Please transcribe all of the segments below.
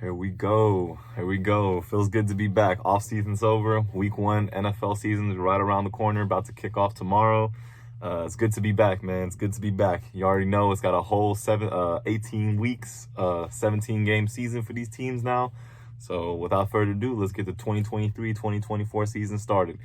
Here we go. Feels good to be back. Off season's over. Week 1 NFL season is right around the corner, about to kick off tomorrow. It's good to be back, man. It's good to be back. You already know it's got a whole 18 weeks, 17-game season for these teams now. So without further ado, let's get the 2023-2024 season started.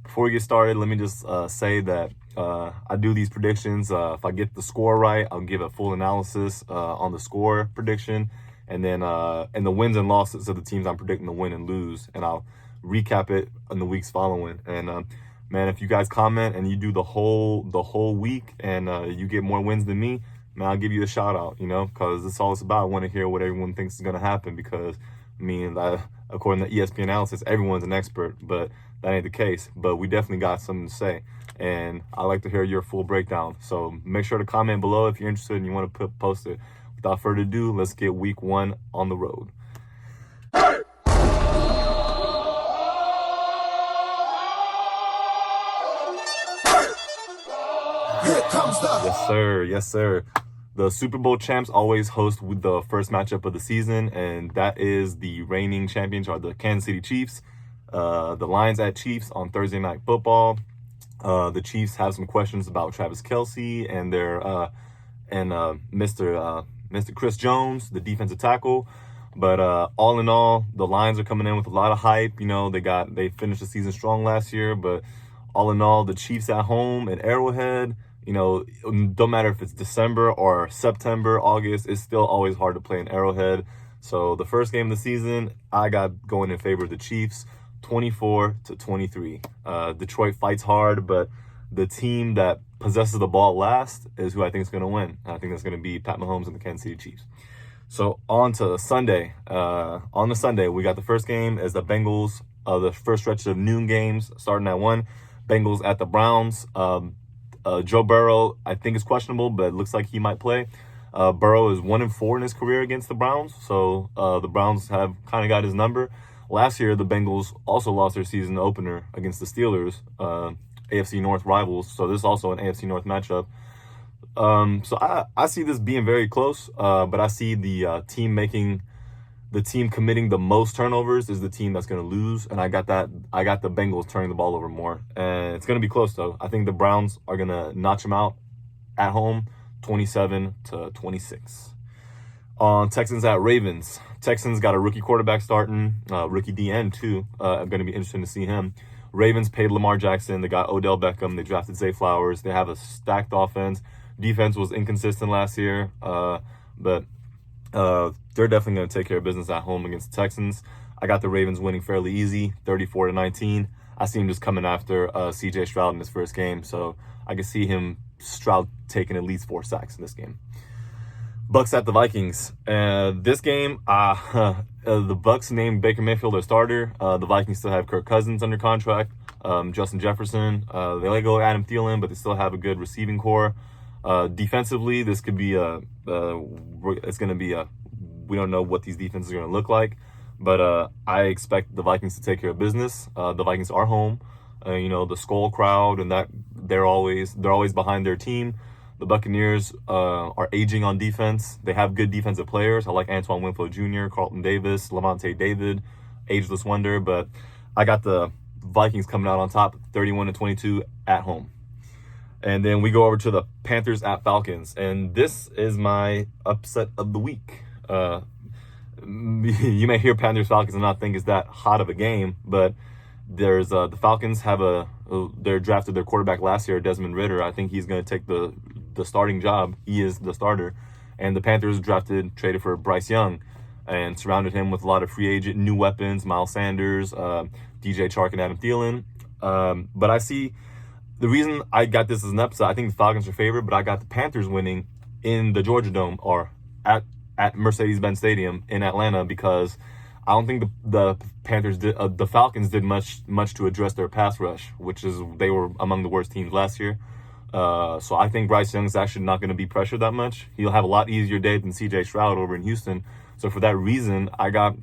Before we get started, let me just say that I do these predictions. If I get the score right, I'll give a full analysis on the score prediction. And then and the wins and losses of the teams I'm predicting to win and lose. And I'll recap it in the weeks following. And man, if you guys comment and you do the whole week and you get more wins than me, man, I'll give you a shout out, because it's all it's about. I want to hear what everyone thinks is going to happen because, according to ESPN analysis, everyone's an expert, but that ain't the case. But we definitely got something to say. And I like to hear your full breakdown. So make sure to comment below if you're interested and you want to post it. Without further ado, let's get week 1 on the road. Here comes the... Yes, sir. The Super Bowl champs always host with the first matchup of the season, and that is the reigning champions, or the Kansas City Chiefs. The Lions at Chiefs on Thursday Night Football. The Chiefs have some questions about Travis Kelce and their Mr. Chris Jones, the defensive tackle. But all in all, the Lions are coming in with a lot of hype. They finished the season strong last year, but all in all, the Chiefs at home at Arrowhead, don't matter if it's December or September, August, it's still always hard to play in Arrowhead. So the first game of the season, I got going in favor of the Chiefs, 24-23. Detroit fights hard, but the team that possesses the ball last is who I think is going to win. I think that's going to be Pat Mahomes and the Kansas City Chiefs. So on to Sunday. On the Sunday, we got the first game as the Bengals, the first stretch of noon games starting at 1. Bengals at the Browns. Joe Burrow, I think, is questionable, but it looks like he might play. Burrow is 1-4 in his career against the Browns, so the Browns have kind of got his number. Last year, the Bengals also lost their season opener against the Steelers, AFC North rivals, so this is also an AFC North matchup. So I see this being very close, but I see the team committing the most turnovers is the team that's going to lose, and I got the Bengals turning the ball over more, and it's going to be close though. I think the Browns are going to notch them out at home, 27-26. On Texans at Ravens. Texans got a rookie quarterback starting, rookie DN too. I'm going to be interested to see him. Ravens paid Lamar Jackson. They got Odell Beckham. They drafted Zay Flowers. They have a stacked offense. Defense was inconsistent last year, but they're definitely going to take care of business at home against the Texans. I got the Ravens winning fairly easy, 34-19. I see him just coming after C.J. Stroud in his first game, so I can see Stroud taking at least 4 sacks in this game. Bucks at the Vikings. This game, the Bucks named Baker Mayfield their starter. The Vikings still have Kirk Cousins under contract, Justin Jefferson. They let go of Adam Thielen, but they still have a good receiving core. Defensively, this could be we don't know what these defenses are going to look like, but I expect the Vikings to take care of business. The Vikings are home. The Skull crowd, and that they're always behind their team. The Buccaneers are aging on defense. They have good defensive players. I like Antoine Winfield Jr., Carlton Davis, Lavonte David, ageless wonder. But I got the Vikings coming out on top, 31-22 at home. And then we go over to the Panthers at Falcons. And this is my upset of the week. You may hear Panthers-Falcons and not think it's that hot of a game, but there's the Falcons have they drafted their quarterback last year, Desmond Ridder. I think he's going to take the starting job. He is the starter. And the Panthers traded for Bryce Young and surrounded him with a lot of free agent new weapons, Miles Sanders, DJ Chark, and Adam Thielen. But I see the reason I got this as an upset. I think the Falcons are favored, but I got the Panthers winning in the Georgia Dome or at Mercedes-Benz Stadium in Atlanta, because I don't think the Falcons did much to address their pass rush, which is they were among the worst teams last year. So I think Bryce Young is actually not going to be pressured that much. He'll have a lot easier day than C.J. Stroud over in Houston. So for that reason, I got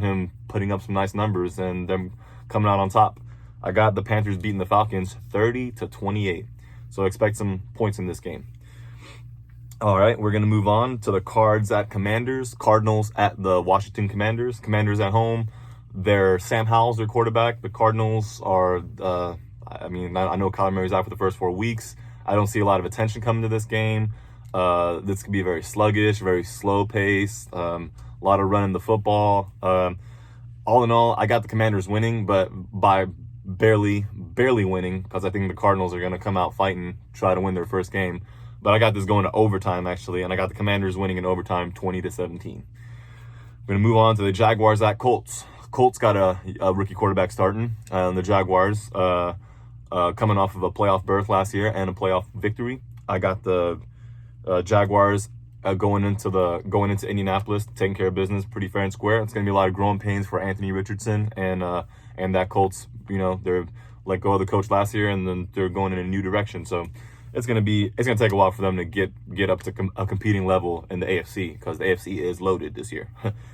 him putting up some nice numbers and them coming out on top. I got the Panthers beating the Falcons 30-28. So expect some points in this game. All right, we're going to move on to the Cards at Commanders. Cardinals at the Washington Commanders. Commanders at home. They're Sam Howell's their quarterback. The Cardinals are, I know Kyler Murray's out for the first 4 weeks. I don't see a lot of attention coming to this game. This could be very sluggish, very slow pace, a lot of running the football. All in all, I got the Commanders winning, but by barely winning, because I think the Cardinals are going to come out fighting, try to win their first game. But I got this going to overtime, actually, and I got the Commanders winning in overtime 20-17. We're going to move on to the Jaguars at Colts. Colts got a rookie quarterback starting. The Jaguars, coming off of a playoff berth last year and a playoff victory. I got the Jaguars going into Indianapolis, taking care of business pretty fair and square. It's going to be a lot of growing pains for Anthony Richardson and that Colts. They're let go of the coach last year, and then they're going in a new direction. So it's going to take a while for them to get up to a competing level in the AFC, because the AFC is loaded this year.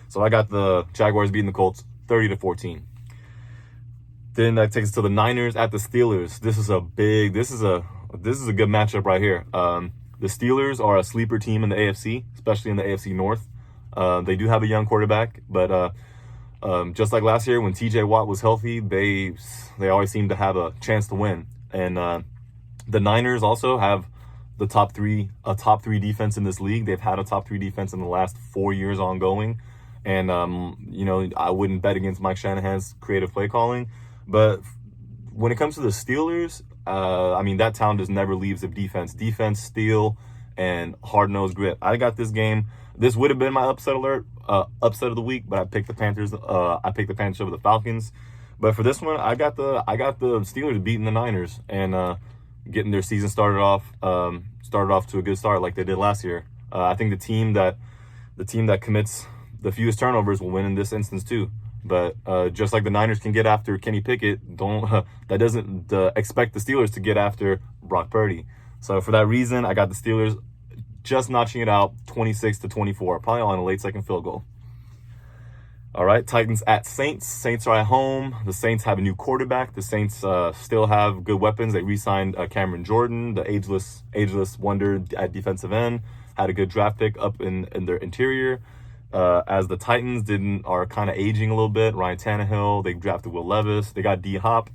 So I got the Jaguars beating the Colts 30-14. Then that takes us to the Niners at the Steelers. This is a good matchup right here. The Steelers are a sleeper team in the AFC, especially in the AFC North. They do have a young quarterback, but just like last year when TJ Watt was healthy, they always seem to have a chance to win. And the Niners also have a top three defense in this league. They've had a top 3 defense in the last 4 years ongoing. And, I wouldn't bet against Mike Shanahan's creative play calling. But when it comes to the Steelers, that town just never leaves of defense. Defense, steel, and hard-nosed grit. I got this game. This would have been my upset of the week, but I picked the Panthers. I picked the Panthers over the Falcons. But for this one, I got the Steelers beating the Niners and getting their season started off to a good start like they did last year. I think the team that commits the fewest turnovers will win in this instance too. But just like the Niners can get after Kenny Pickett, that doesn't expect the Steelers to get after Brock Purdy. So for that reason, I got the Steelers just notching it out 26-24, probably on a late second field goal. All right, Titans at Saints. Saints are at home. The Saints have a new quarterback. The Saints still have good weapons. They re-signed Cameron Jordan, the ageless wonder at defensive end. Had a good draft pick up in their interior. As the Titans are kind of aging a little bit. Ryan Tannehill, they drafted Will Levis. They got D-Hop,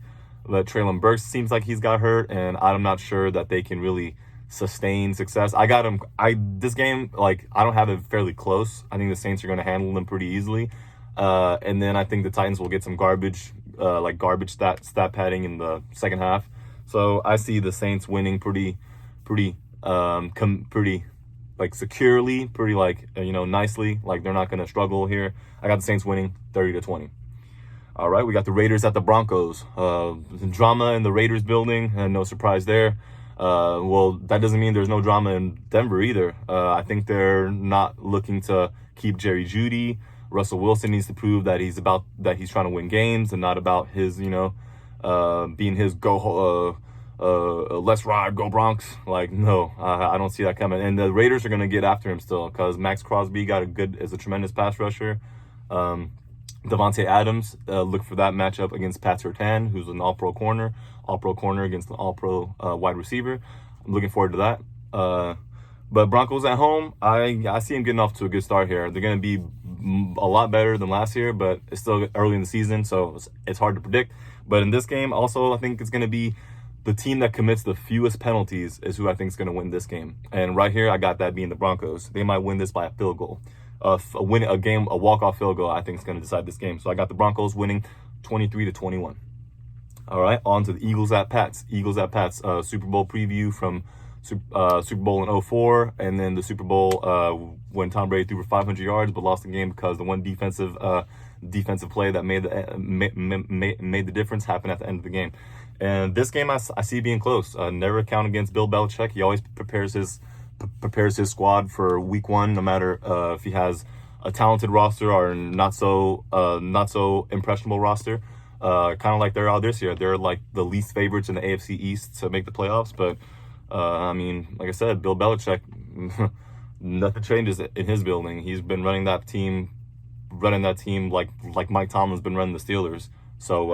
but Treylon Burks seems like he's got hurt, and I'm not sure that they can really sustain success. I got them. This game, I don't have it fairly close. I think the Saints are going to handle them pretty easily. And then I think the Titans will get some garbage stat padding in the second half. So I see the Saints winning pretty securely, nicely. They're not going to struggle here. I got the Saints winning 30-20. All right, we got the Raiders at the Broncos. Drama in the Raiders building, and no surprise there. Well, that doesn't mean there's no drama in Denver either. I think they're not looking to keep Jerry Jeudy. Russell Wilson needs to prove that he's trying to win games and not about his, being his let's ride, go Bronx. No, I don't see that coming. And the Raiders are going to get after him still, because Max Crosby is a tremendous pass rusher. Devontae Adams, look for that matchup against Pat Surtain, who's an all-pro corner against an all-pro wide receiver. I'm looking forward to that. But Broncos at home, I see him getting off to a good start here. They're going to be a lot better than last year, but it's still early in the season, so it's hard to predict. But in this game, also, I think it's going to be the team that commits the fewest penalties is who I think is going to win this game. And right here, I got that being the Broncos. They might win this by a field goal. A walk-off field goal, I think, is going to decide this game. So I got the Broncos winning 23-21. All right, on to the Eagles at Pats. Super Bowl preview from Super Bowl in 2004, and then the Super Bowl when Tom Brady threw for 500 yards but lost the game because the one defensive play that made the difference happened at the end of the game. And this game I see being close. Never count against Bill Belichick. He always prepares his squad for week one, no matter if he has a talented roster or not so impressionable roster. Kind of like they're out this year. They're like the least favorites in the AFC East to make the playoffs, but like I said, Bill Belichick, nothing changes in his building. He's been running that team like Mike Tomlin's been running the Steelers. So,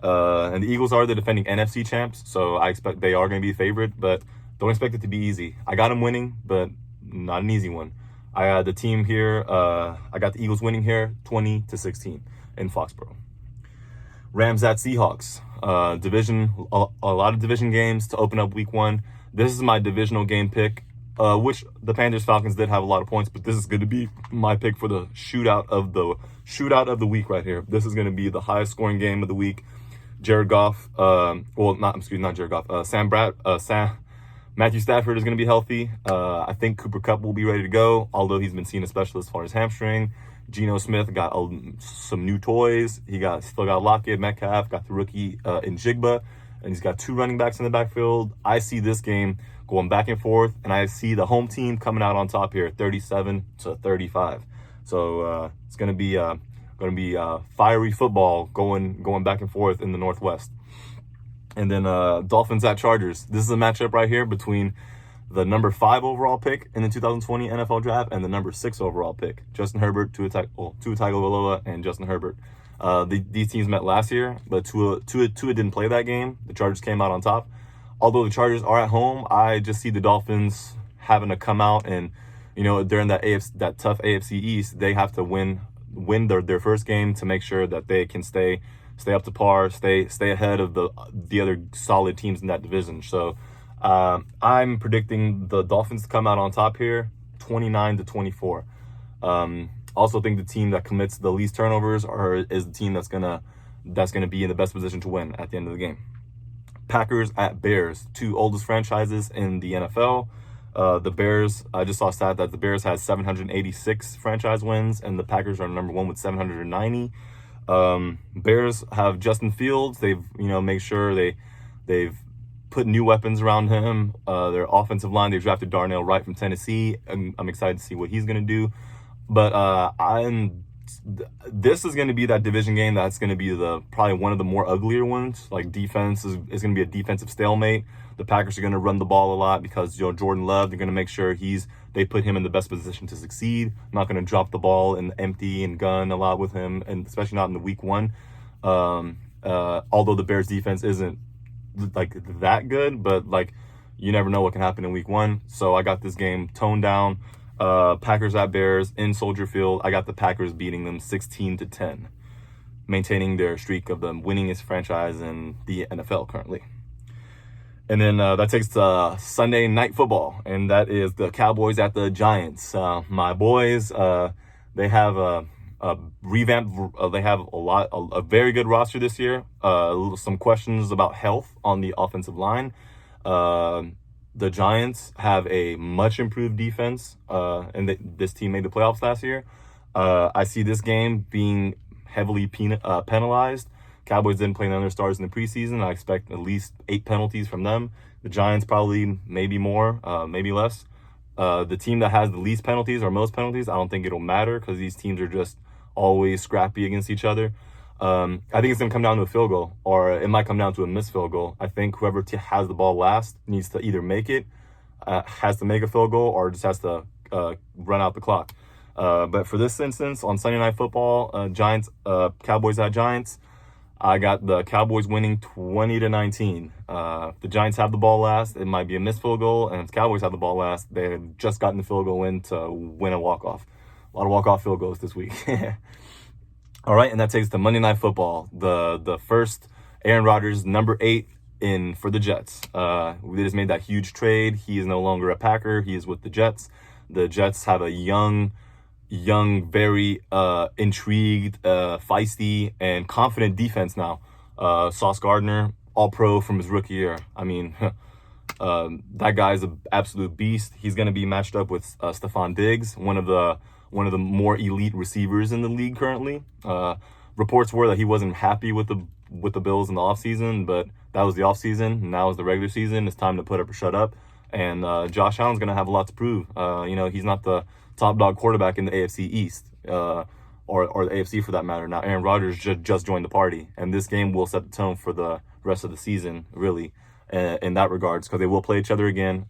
and the Eagles are the defending NFC champs, so I expect they are going to be a favorite, but don't expect it to be easy. I got them winning, but not an easy one. I got the team here. I got the Eagles winning here 20-16 in Foxborough. Rams at Seahawks. Division, a lot of division games to open up week 1. This is my divisional game pick, which the Panthers Falcons did have a lot of points, but this is going to be my pick for the shootout of the week right here. This is going to be the highest scoring game of the week. Jared Goff, not Jared Goff. Matthew Stafford is going to be healthy. I think Cooper Kupp will be ready to go, although he's been seen a specialist as far as hamstring. Geno Smith got some new toys. Still got Lockett, Metcalf, got the rookie in Jigba, and he's got 2 running backs in the backfield. I see this game going back and forth, and I see the home team coming out on top here, 37-35. So it's going to be fiery football going back and forth in the Northwest. And then Dolphins at Chargers. This is a matchup right here between the number 5 overall pick in the 2020 NFL draft and the number 6 overall pick. Justin Herbert, Tua Tagovailoa, and Justin Herbert. These teams met last year, but Tua didn't play that game. The Chargers came out on top. Although the Chargers are at home, I just see the Dolphins having to come out and, during that tough AFC East, they have to win their first game to make sure that they can stay up to par, stay ahead of the other solid teams in that division. So I'm predicting the Dolphins to come out on top here, 29-24. Also think the team that commits the least turnovers is the team that's gonna be in the best position to win at the end of the game. Packers at Bears, 2 oldest franchises in the NFL. The Bears, I just saw a stat that the Bears has 786 franchise wins, and the Packers are number 1 with 790. Bears have Justin Fields. They've made sure they've put new weapons around him. Their offensive line, they drafted Darnell Wright from Tennessee. I'm excited to see what he's going to do. But this is going to be that division game that's going to be probably one of the more uglier ones. Like defense is going to be a defensive stalemate. The Packers are going to run the ball a lot because Jordan Love, they're going to make sure they put him in the best position to succeed. Not going to drop the ball and empty and gun a lot with him, and especially not in the week 1. Although the Bears defense isn't like that good, but like you never know what can happen in week 1. So I got this game toned down. Packers at Bears in Soldier Field. I got the Packers beating them 16-10, maintaining their streak of the winningest franchise in the NFL currently. And then that takes to Sunday Night Football, and that is the Cowboys at the Giants. My boys, they have a revamped. They have a very good roster this year. Some questions about health on the offensive line. The Giants have a much improved defense, and this team made the playoffs last year. I see this game being heavily penalized. Cowboys didn't play none of their stars in the preseason. I expect at least 8 penalties from them. The Giants probably maybe more, maybe less. The team that has the least penalties or most penalties, I don't think it'll matter because these teams are just always scrappy against each other. I think it's going to come down to a field goal, or it might come down to a missed field goal. I think whoever has the ball last needs to either make it, has to make a field goal, or just has to run out the clock. But for this instance, on Sunday Night Football, Cowboys at Giants, I got the Cowboys winning 20-19. If the Giants have the ball last, it might be a missed field goal, and if the Cowboys have the ball last, they have just gotten the field goal in to win a walk-off. A lot of walk-off field goals this week. All right, and that takes to Monday Night Football. The first Aaron Rodgers, number 8 for the Jets. They just made that huge trade. He is no longer a Packer. He is with the Jets. The Jets have a young, very intrigued, feisty, and confident defense now. Sauce Gardner, all-pro from his rookie year. I mean, that guy's an absolute beast. He's going to be matched up with Stephon Diggs, one of the more elite receivers in the league currently. Reports were that he wasn't happy with the Bills in the offseason, but that was the offseason. Now is the regular season. It's time to put up or shut up. And Josh Allen's going to have a lot to prove. He's not the top dog quarterback in the AFC East, or the AFC for that matter. Now Aaron Rodgers just joined the party, and this game will set the tone for the rest of the season, really, in that regards, because they will play each other again.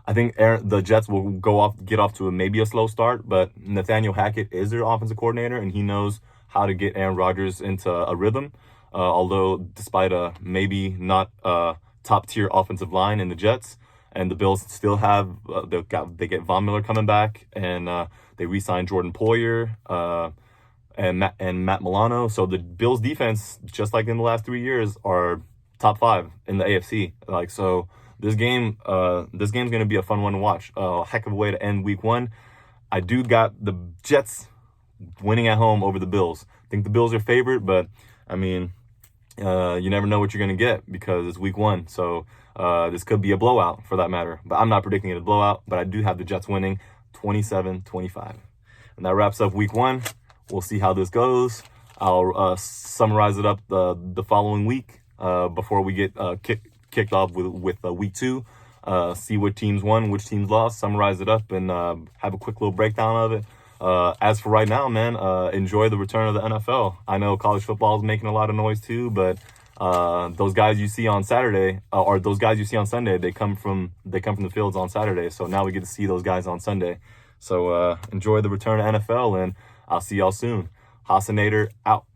I think the Jets will get off to maybe a slow start, but Nathaniel Hackett is their offensive coordinator, and he knows how to get Aaron Rodgers into a rhythm. Although despite a maybe not top tier offensive line in the Jets, and the Bills still have they get Von Miller coming back, and they re-signed Jordan Poyer and Matt Milano. So the Bills defense, just like in the last 3 years, are top 5 in the AFC. Like, so this game's going to be a fun one to watch. A heck of a way to end week 1. I do got the Jets winning at home over the Bills. I think the Bills are favored, but I mean, you never know what you're going to get because it's week 1. So this could be a blowout for that matter. But I'm not predicting it a blowout, but I do have the Jets winning 27-25. And that wraps up week 1. We'll see how this goes. I'll summarize it up the following week before we get kicked off with week 2. See what teams won, which teams lost, summarize it up, and have a quick little breakdown of it. As for right now, man, enjoy the return of the NFL. I know college football is making a lot of noise too, but those guys you see on Saturday or those guys you see on Sunday, they come from the fields on Saturday. So now we get to see those guys on Sunday. So enjoy the return of NFL, and I'll see y'all soon. Hassanator out.